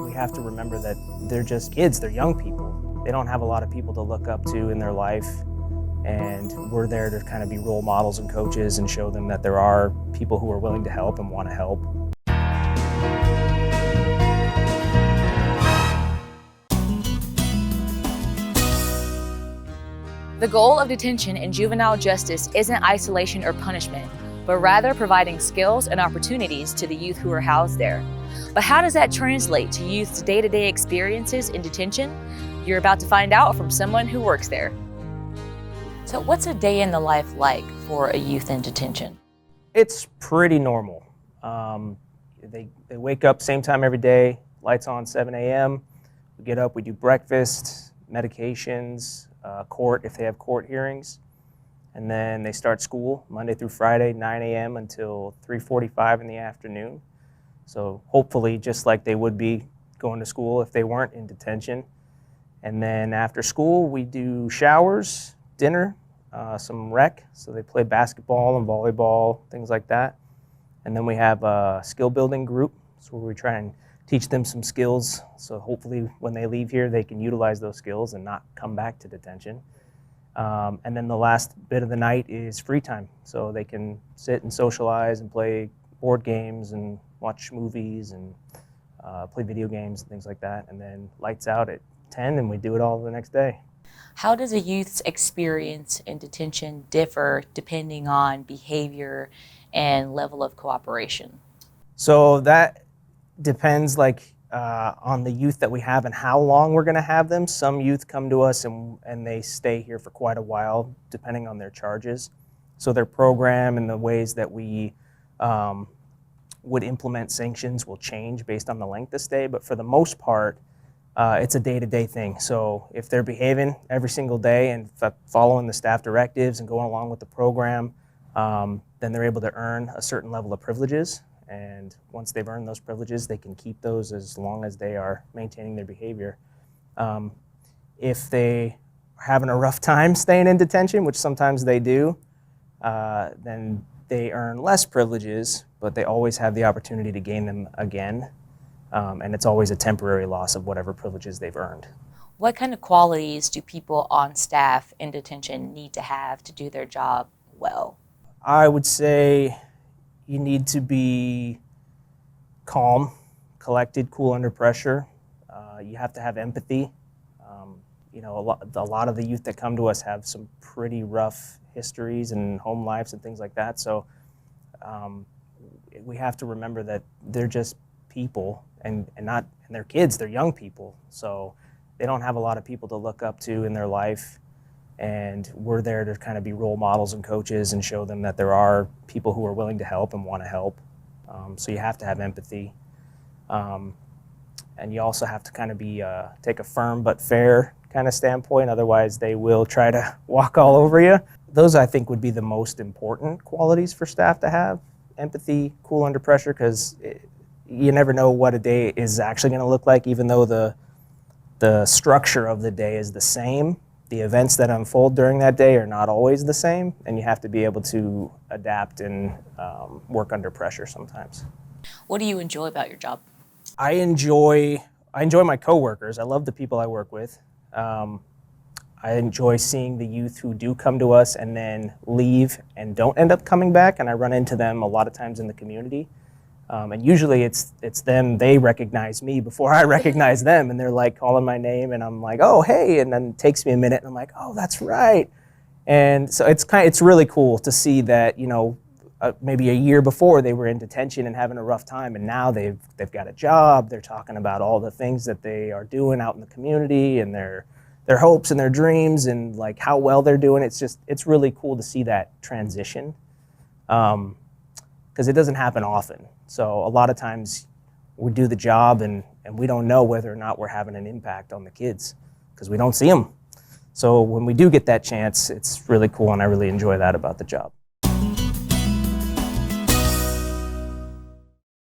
We have to remember that they're just kids, they're young people. They don't have a lot of people to look up to in their life, and we're there to kind of be role models and coaches and show them that there are people who are willing to help and want to help. The goal of detention in juvenile justice isn't isolation or punishment, but rather providing skills and opportunities to the youth who are housed there. But how does that translate to youth's day-to-day experiences in detention? You're about to find out from someone who works there. So what's a day in the life like for a youth in detention? It's pretty normal. They wake up same time every day, lights on 7 a.m. We get up, we do breakfast, medications, court if they have court hearings, and then they start school Monday through Friday, 9 a.m. until 3:45 in the afternoon. So hopefully just like they would be going to school if they weren't in detention. And then after school we do showers, dinner, some rec, so they play basketball and volleyball, things like that. And then we have a skill building group, so where we try and teach them some skills, so hopefully when they leave here they can utilize those skills and not come back to detention. And then the last bit of the night is free time, so they can sit and socialize and play board games and watch movies and play video games and things like that. And then lights out at 10 and we do it all the next day. How does a youth's experience in detention differ depending on behavior and level of cooperation? So that depends on the youth that we have and how long we're going to have them. Some youth come to us and they stay here for quite a while depending on their charges. So their program and the ways that we would implement sanctions will change based on the length of stay, but for the most part it's a day-to-day thing. So if they're behaving every single day and following the staff directives and going along with the program, then they're able to earn a certain level of privileges. And once they've earned those privileges, they can keep those as long as they are maintaining their behavior. If they are having a rough time staying in detention, which sometimes they do, then they earn less privileges, but they always have the opportunity to gain them again. And it's always a temporary loss of whatever privileges they've earned. What kind of qualities do people on staff in detention need to have to do their job well? I would say you need to be calm, collected, cool under pressure. You have to have empathy. A lot of the youth that come to us have some pretty rough histories and home lives and things like that. So we have to remember that they're just people and they're kids, they're young people. So they don't have a lot of people to look up to in their life. And we're there to kind of be role models and coaches and show them that there are people who are willing to help and want to help. So you have to have empathy. And you also have to kind of take a firm but fair kind of standpoint, otherwise they will try to walk all over you. Those I think would be the most important qualities for staff to have. Empathy, cool under pressure, because you never know what a day is actually going to look like, even though the structure of the day is the same. The events that unfold during that day are not always the same, and you have to be able to adapt and work under pressure sometimes. What do you enjoy about your job? I enjoy my coworkers. I love the people I work with. I enjoy seeing the youth who do come to us and then leave and don't end up coming back, and I run into them a lot of times in the community. And usually it's them, they recognize me before I recognize them, and they're like calling my name and I'm like, oh, hey, and then it takes me a minute and I'm like, oh, that's right. And so it's really cool to see that, maybe a year before they were in detention and having a rough time, and now they've got a job, they're talking about all the things that they are doing out in the community and their hopes and their dreams and like how well they're doing. It's really cool to see that transition. Because it doesn't happen often. So a lot of times we do the job and we don't know whether or not we're having an impact on the kids because we don't see them. So when we do get that chance, it's really cool and I really enjoy that about the job.